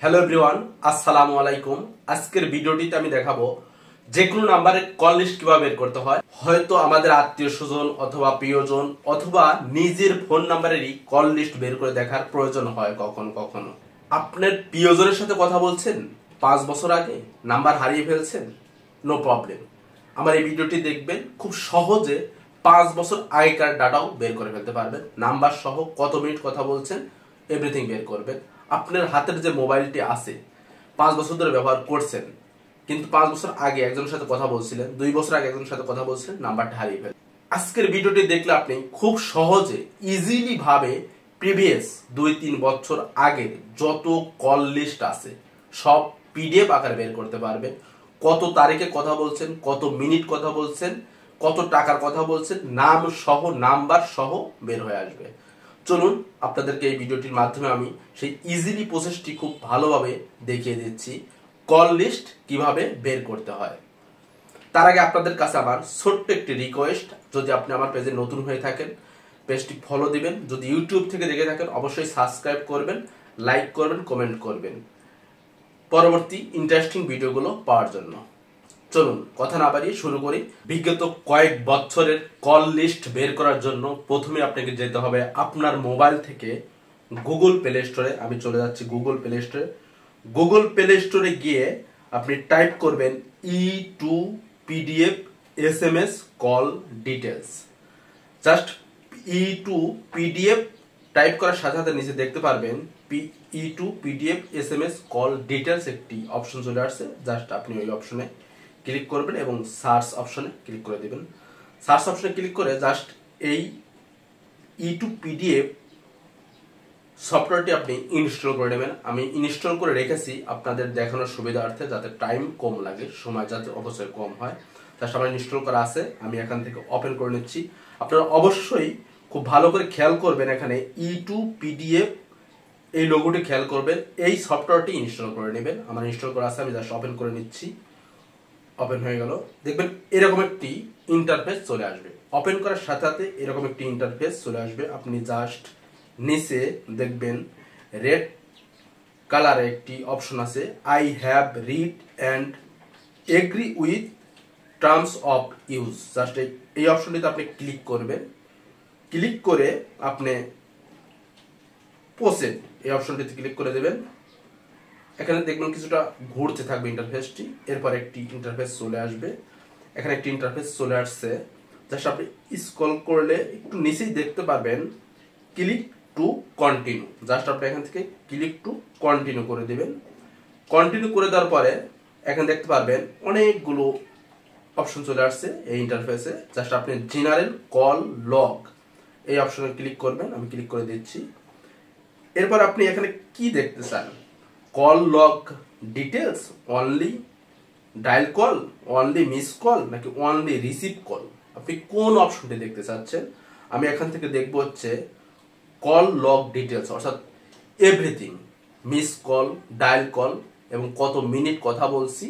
Hello everyone, আসসালামু আলাইকুম। আজকের ভিডিওটিতে আমি দেখাবো যে কোনো নাম্বারের কল লিস্ট কিভাবে বের করতে হয়। হয়তো আমাদের আত্মীয় স্বজন অথবা প্রিয়জন অথবা নিজের ফোন নাম্বারেরই কল লিস্ট বের করে দেখার প্রয়োজন হয় কখনো কখনো। আপনার প্রিয়জনের সাথে কথা বলছেন 5 বছর আগে, নাম্বার হারিয়ে ফেলছেন, নো প্রবলেম। আমার এই ভিডিওটি দেখবেন, খুব সহজে 5 বছর আগেকার ডাটাও বের করে ফেলতে পারবেন। নাম্বার সহ কত মিনিট কথা বলছেন এভরিথিং বের করবেন। আপনার হাতের যে মোবাইলটি আছে 5 বছর ধরে ব্যবহার করছেন, কিন্তু 5 বছর আগে একজনের সাথে কথা বলছিলেন, 2 বছর আগে একজনের সাথে কথা বলছিলেন, নাম্বারটা হারিয়ে ফেলেন। আজকের ভিডিওটি দেখলে আপনি খুব সহজে ইজিলি ভাবে প্রিভিয়াস 2-3 বছর আগের যত কল লিস্ট আছে সব পিডিএফ আকারে বের করতে পারবেন। কত তারিখে কথা বলছেন, কত মিনিট কথা বলছেন, কত টাকার কথা বলছেন, নাম সহ নাম্বার সহ বের হয়ে আসবে। চলুন আপনাদেরকে এই ভিডিওটির মাধ্যমে আমি সেই ইজিলি প্রসেসটি খুব ভালোভাবে দেখিয়ে দিচ্ছি, কল লিস্ট কিভাবে বের করতে হয়। তার আগে আপনাদের কাছে আমার ছোট্ট একটি রিকোয়েস্ট, যদি আপনি আমার পেজে নতুন হয়ে থাকেন পেজটি ফলো দিবেন, যদি ইউটিউব থেকে দেখে থাকেন অবশ্যই সাবস্ক্রাইব করবেন, লাইক করবেন, কমেন্ট করবেন পরবর্তী ইন্টারেস্টিং ভিডিওগুলো পাওয়ার জন্য। চলুন কথা না বাড়িয়ে শুরু করি। বিগত কয়েক বছরের কল লিস্ট বের করার জন্য প্রথমে আপনাকে যেতে হবে আপনার মোবাইল থেকে গুগল প্লে স্টোরে। আমি চলে যাচ্ছি গুগল প্লে স্টোরে। গুগল প্লে স্টোরে গিয়ে আপনি টাইপ করবেন E2 PDF SMS call details. Just E2 PDF type করার সাথে সাথে নিচে দেখতে পারবেন E2 PDF SMS call details একটি অপশন চলে আসছে। জাস্ট আপনি ওই অপশনে ক্লিক করবেন এবং সার্চ অপশনে ক্লিক করে দিবেন। সার্চ অপশনে ক্লিক করে জাস্ট এই E2 PDF সফটওয়্যারটি আপনি ইনস্টল করে নেবেন। আমি ইনস্টল করে রেখেছি আপনাদের দেখানোর সুবিধার্থে, যাতে টাইম কম লাগে, সময় যাতে অবশ্যই কম হয়। জাস্ট আমার ইনস্টল করা আছে, আমি এখান থেকে ওপেন করে নিচ্ছি। আপনারা অবশ্যই খুব ভালো করে খেয়াল করবেন, এখানে E2 PDF এই লোগোটি খেয়াল করবেন, এই সফটওয়্যারটি ইনস্টল করে নেবেন। আমার ইনস্টল করা আছে, আমি জাস্ট ওপেন করে নিচ্ছি। ওপেন হয়ে গেল। দেখবেন এরকম একটি ইন্টারফেস চলে আসবে। ওপেন করার সাথে সাথে এরকম একটি ইন্টারফেস চলে আসবে। আপনি জাস্ট নিচে দেখবেন রেড কালারে একটি অপশন আছে, I have read and agree with terms of use. Just এই অপশনটিতে আপনি ক্লিক করবেন। ক্লিক করে আপনি প্রসেড এই অপশনটিতে ক্লিক করে দেবেন। এখানে দেখবেন কিছুটা ঘুরতে থাকবে ইন্টারফেসটি, এরপর একটি ইন্টারফেস চলে আসবে। এখানে একটি ইন্টারফেস চলে আসছে। জাস্ট আপনি স্ক্রল করলে একটু নিচেই দেখতে পারবেন ক্লিক টু কন্টিনিউ। জাস্ট আপনি এখান থেকে ক্লিক টু কন্টিনিউ করে দিবেন। কন্টিনিউ করে দেওয়ার পরে এখানে দেখতে পারবেন অনেকগুলো অপশন চলে আসছে এই ইন্টারফেসে। জাস্ট আপনি জেনারেল কল লগ এই অপশনে ক্লিক করবেন। আমি ক্লিক করে দিচ্ছি। এরপর আপনি এখানে কি দেখতে চান, call log details, only dial call, only miss call, নাকি অনলি রিসিভ কল, আপনি কোন অপশনটি দেখতে চাচ্ছেন? আমি এখান থেকে দেখব হচ্ছে কল লগ ডিটেলস, অর্থাৎ everything, miss call, dial call এবং কত মিনিট কথা বলছি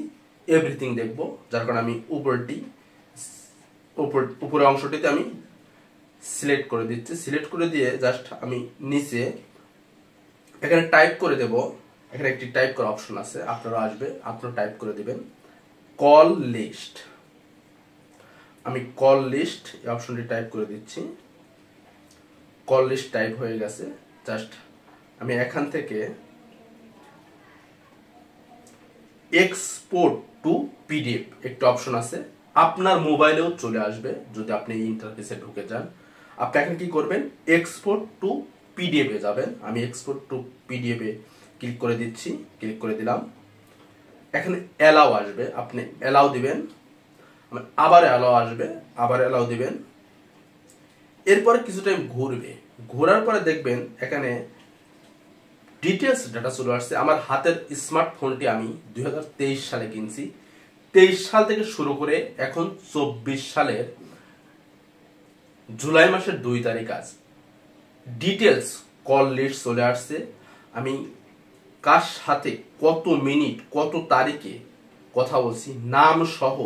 এভরিথিং দেখব। যার কারণে আমি উপরের অংশটিতে আমি সিলেক্ট করে দিচ্ছি। সিলেক্ট করে দিয়ে জাস্ট আমি নিচে এখানে টাইপ করে দেব। এখানে একটি টাইপ করা অপশন আছে, আপনারা আসবে, আপনারা টাইপ করে দিবেন কল লিস্ট। আমি কল লিস্ট এই অপশনটি টাইপ করে দিচ্ছি। কল লিস্ট টাইপ হয়ে গেছে। জাস্ট আমি এখান থেকে এক্সপোর্ট টু পিডিএফ একটি অপশন আছে, আপনার মোবাইলেও চলে আসবে যদি আপনি এই ইন্টারফেসে ঢুকে যান। আপনি এখানে কি করবেন, এক্সপোর্ট টু পিডিএফ এ যাবেন। আমি এক্সপোর্ট টু পিডিএফ এ ক্লিক করে দিচ্ছি। ক্লিক করে দিলাম। এখানে অ্যালাউ আসবে, আপনি অ্যালাউ দিবেন। আবার অ্যালাউ আসবে, আবার অ্যালাউ দিবেন। এরপরে কিছু টাইম ঘুরবে। ঘোরার পরে দেখবেন এখানে ডিটেলস ডাটা চলে আসছে। আমার হাতের স্মার্টফোনটি আমি 2023 সালে কিনছি। 23 সাল থেকে শুরু করে এখন 24 সালের জুলাই মাসের 2 তারিখ আজ ডিটেলস কল লিস্ট চলে আসছে। আমি কার সাথে কত মিনিট কত তারিখে কথা বলছি নাম সহ,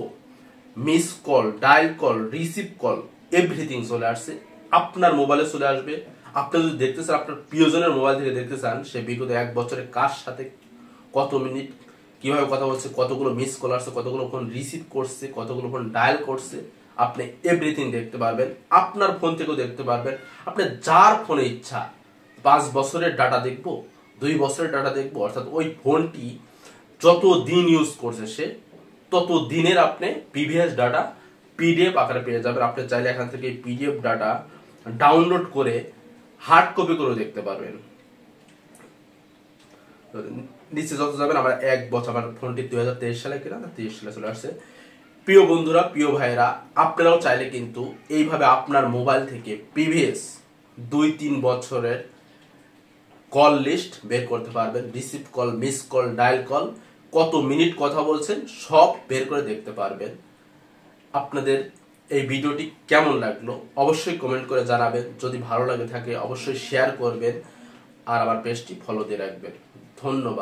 miss call, dial call, receive call everything চলে আসছে। আপনার মোবাইলে চলে আসবে। আপনি যদি দেখতে চান, আপনার প্রিয়জনের মোবাইল থেকে দেখতে চান সে বিগত 1 বছরে কার সাথে কত মিনিট কিভাবে কথা বলছে, কতগুলো মিস কল আসছে, কতগুলো ফোন রিসিভ করছে, কতগুলো ফোন ডায়াল করছে, আপনি এভরিথিং দেখতে পারবেন। আপনার ফোন থেকেও দেখতে পারবেন। আপনি যার ফোনে ইচ্ছা 5 বছরের ডাটা দেখবো, 2 বছরের ডাটা দেখবো, অর্থাৎ ওই ফোনটি যত দিন ইউজ করছে সে তত দিনের আপনি প্রিভিয়াস ডাটা পিডিএফ আকারে পেয়ে যাবেন। আপনি চাইলে এখান থেকে পিডিএফ ডাটা ডাউনলোড করে হার্ড কপি করে দেখতে পারবেন। নিচে যত যাবেন, আমার 1 বছর, আমার ফোনটি 2023 সালে কিনা, 23 সালে চলে আসছে। প্রিয় বন্ধুরা, প্রিয় ভাইরা, আপনারাও চাইলে কিন্তু এইভাবে আপনার মোবাইল থেকে প্রিভিয়াস 2-3 বছরের কল লিস্ট বের করতে পারবেন। Receive call, miss call, dial call, কত মিনিট কথা বলছেন সব বের করে দেখতে পারবেন। আপনাদের এই ভিডিওটি কেমন লাগলো অবশ্যই কমেন্ট করে জানাবেন। যদি ভালো লাগে থাকে অবশ্যই শেয়ার করবেন আর আমার পেজটি ফলো দিয়ে রাখবেন। ধন্যবাদ।